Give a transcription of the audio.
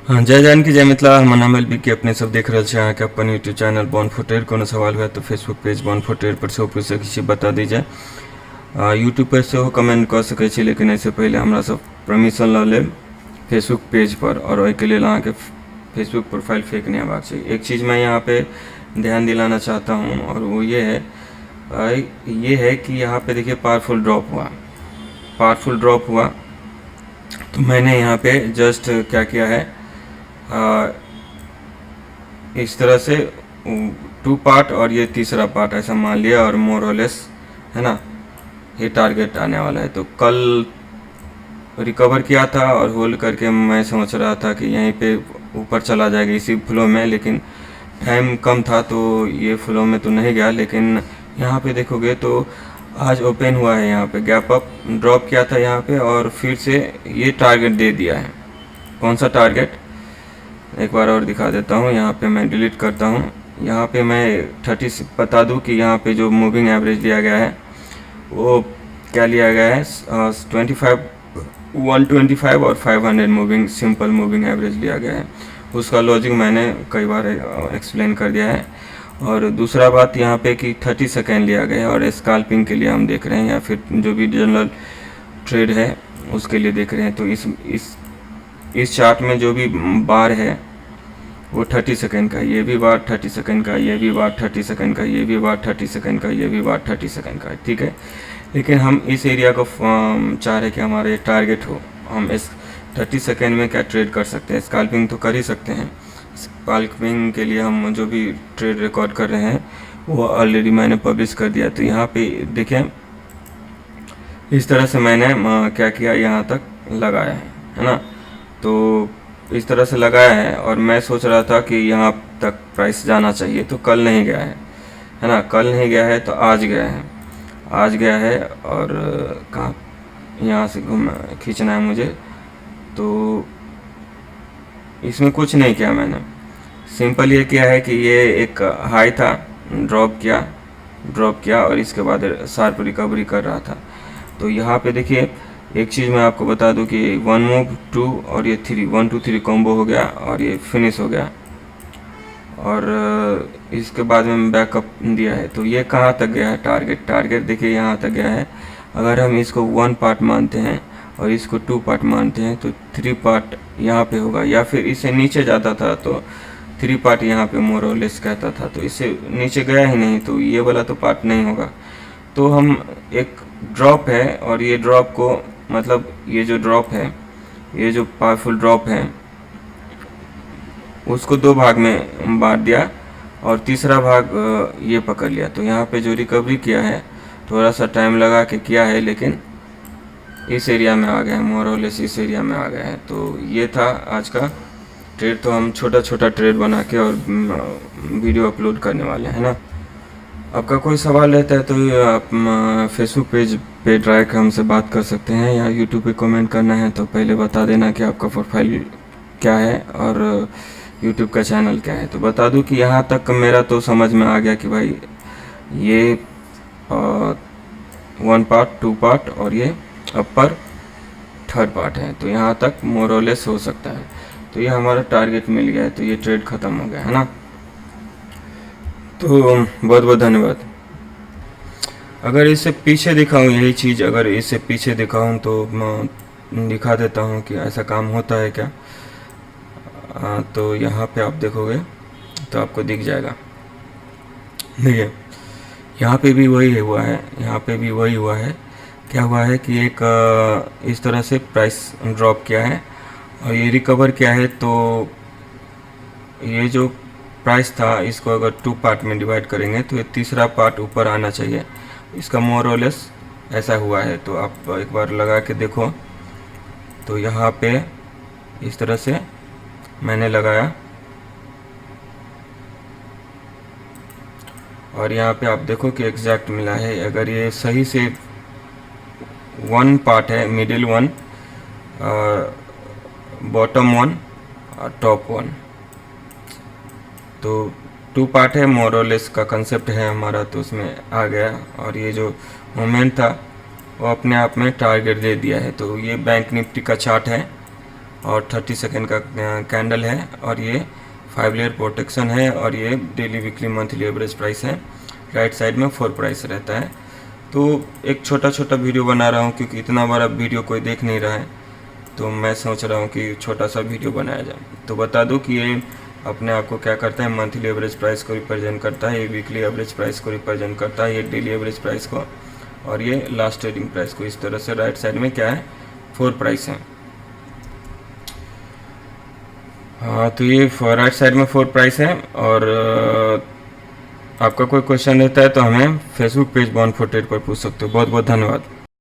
हाँ, जय जानकी जय मिथिला। हमर नाम एल बी के अपने सब देख रहल छी अहाँके अपन यूट्यूब चैनल बॉन फुटेर। कोनो सवाल हुए तो फेसबुक पेज बॉन फुटेर पर सेहो पूछ सकै छी, बता दीजिए। यूट्यूब पर सेहो कमेंट कऽ सकै छी, लेकिन एहिसँ पहिले हमरा सब परमिशन लऽ लेब फेसबुक पेज पर, और ओहिके लेल अहाँके फेसबुक प्रोफाइल फेक नहीं हेबाक चाहिए। एक चीज़ मैं यहाँ पे ध्यान दिलाना चाहता हूँ, और वो ये है कि यहाँ पे देखिए पावरफुल ड्रॉप हुआ। तो मैंने यहाँ पे जस्ट क्या किया है, इस तरह से 2 पार्ट और ये तीसरा पार्ट ऐसा मान लिया, और मोर और लेस है ना, ये टारगेट आने वाला है। तो कल रिकवर किया था और होल्ड करके मैं समझ रहा था कि यहीं पे ऊपर चला जाएगा इसी फ्लो में, लेकिन टाइम कम था तो ये फ्लो में तो नहीं गया। लेकिन यहाँ पे देखोगे तो आज ओपन हुआ है, यहाँ पे गैप अप ड्रॉप किया था यहाँ पे, और फिर से ये टारगेट दे दिया है। कौन सा टारगेट, एक बार और दिखा देता हूँ। यहाँ पे मैं डिलीट करता हूँ। यहाँ पे मैं 30 बता दूँ कि यहाँ पे जो मूविंग एवरेज लिया गया है वो क्या लिया गया है, 125 और 500 मूविंग सिंपल मूविंग एवरेज लिया गया है। उसका लॉजिक मैंने कई बार एक्सप्लेन कर दिया है। और दूसरा बात यहाँ पे कि 30 सेकेंड लिया गया है, और स्कैल्पिंग के लिए हम देख रहे हैं, या फिर जो भी जनरल ट्रेड है उसके लिए देख रहे हैं। तो इस चार्ट में जो भी बार है वो 30 सेकेंड का, ये भी बार 30 सेकेंड का, ये भी बार 30 सेकेंड का, ये भी बार 30 सेकेंड का, ये भी बार 30 सेकेंड का, ठीक है। लेकिन हम इस एरिया को चाह रहे कि हमारा एक टारगेट हो। हम इस 30 सेकेंड में क्या ट्रेड कर सकते हैं, स्कैल्पिंग तो कर ही सकते हैं। स्कैल्पिंग के लिए हम जो भी ट्रेड रिकॉर्ड कर रहे हैं वो ऑलरेडी मैंने पब्लिश कर दिया। तो यहाँ पे देखें, इस तरह से मैंने क्या किया, यहाँ तक लगाया है ना। तो इस तरह से लगाया है, और मैं सोच रहा था कि यहाँ तक प्राइस जाना चाहिए, तो कल नहीं गया है ना। कल नहीं गया है तो आज गया है। और कहाँ, यहाँ से खींचना है मुझे। तो इसमें कुछ नहीं किया मैंने, सिंपल ये किया है कि ये एक हाई था, ड्रॉप किया और इसके बाद शार्प रिकवरी कर रहा था। तो यहाँ पे देखिए, एक चीज़ मैं आपको बता दूं कि 1 मूव 2 और ये 3, 1 2 3 कॉम्बो हो गया और ये फिनिश हो गया, और इसके बाद में बैकअप दिया है। तो ये कहाँ तक गया है, टारगेट देखिए यहाँ तक गया है। अगर हम इसको 1 पार्ट मानते हैं और इसको 2 पार्ट मानते हैं तो 3 पार्ट यहाँ पे होगा, या फिर इससे नीचे जाता था तो 3 पार्ट यहाँ पे मोर और लेस कहता था। तो इससे नीचे गया ही नहीं, तो ये वाला तो पार्ट नहीं होगा। तो हम एक ड्रॉप है, और ये ड्रॉप को मतलब ये जो ड्रॉप है, ये जो पावरफुल ड्रॉप है, उसको 2 भाग में बांट दिया और तीसरा भाग ये पकड़ लिया। तो यहाँ पे जो रिकवरी किया है थोड़ा सा टाइम लगा के किया है, लेकिन इस एरिया में आ गया है, मोर और लेस इस एरिया में आ गया है। तो ये था आज का ट्रेड। तो हम छोटा ट्रेड बना के और वीडियो अपलोड करने वाले हैं ना। आपका कोई सवाल रहता है तो आप फेसबुक पेज पे डायरेक्ट हमसे बात कर सकते हैं, या यूट्यूब पे कमेंट करना है तो पहले बता देना कि आपका प्रोफाइल क्या है और यूट्यूब का चैनल क्या है। तो बता दूं कि यहाँ तक मेरा तो समझ में आ गया कि भाई ये 1 पार्ट 2 पार्ट और ये अपर 3rd पार्ट है। तो यहाँ तक मोर और लेस हो सकता है। तो ये हमारा टारगेट मिल गया है, तो ये ट्रेड ख़त्म हो गया है ना। तो बहुत बहुत धन्यवाद। अगर इससे पीछे दिखाऊं यही चीज़, अगर इससे पीछे दिखाऊं तो मैं दिखा देता हूं कि ऐसा काम होता है क्या। तो यहाँ पे आप देखोगे तो आपको दिख जाएगा। देखिए, यहाँ पे भी वही हुआ है, क्या हुआ है कि एक इस तरह से प्राइस ड्रॉप किया है और ये रिकवर किया है। तो ये जो प्राइस था इसको अगर 2 पार्ट में डिवाइड करेंगे तो ये तीसरा पार्ट ऊपर आना चाहिए। इसका मोर और लेस ऐसा हुआ है। तो आप एक बार लगा के देखो, तो यहाँ पे इस तरह से मैंने लगाया, और यहाँ पे आप देखो कि एग्जैक्ट मिला है। अगर ये सही से 1 पार्ट है, मिडिल 1, बॉटम 1 और टॉप 1, तो 2 पार्ट है, मोर और लेस का कंसेप्ट है हमारा, तो उसमें आ गया। और ये जो मोमेंट था वो अपने आप में टारगेट दे दिया है। तो ये बैंक निफ्टी का चार्ट है, और 30 सेकेंड का कैंडल है, और ये 5 लेयर प्रोटेक्शन है, और ये daily weekly monthly average price है। राइट साइड में 4 प्राइस रहता है। तो एक छोटा छोटा वीडियो बना रहा हूँ क्योंकि इतना बड़ा वीडियो कोई देख नहीं रहा है, तो मैं सोच रहा हूँ कि छोटा सा वीडियो बनाया जाए। तो बता दूँ कि ये अपने आप को क्या करता है, मंथली एवरेज प्राइस को रिप्रेजेंट करता है, ये वीकली एवरेज प्राइस को रिप्रेजेंट करता है, ये डेली एवरेज प्राइस को, और ये लास्ट ट्रेडिंग प्राइस को। इस तरह से राइट साइड में क्या है, 4 प्राइस है। हाँ, तो ये राइट साइड में 4 प्राइस है। और आपका कोई क्वेश्चन रहता है तो हमें Facebook page bond for trade पर पूछ सकते हो। बहुत बहुत धन्यवाद।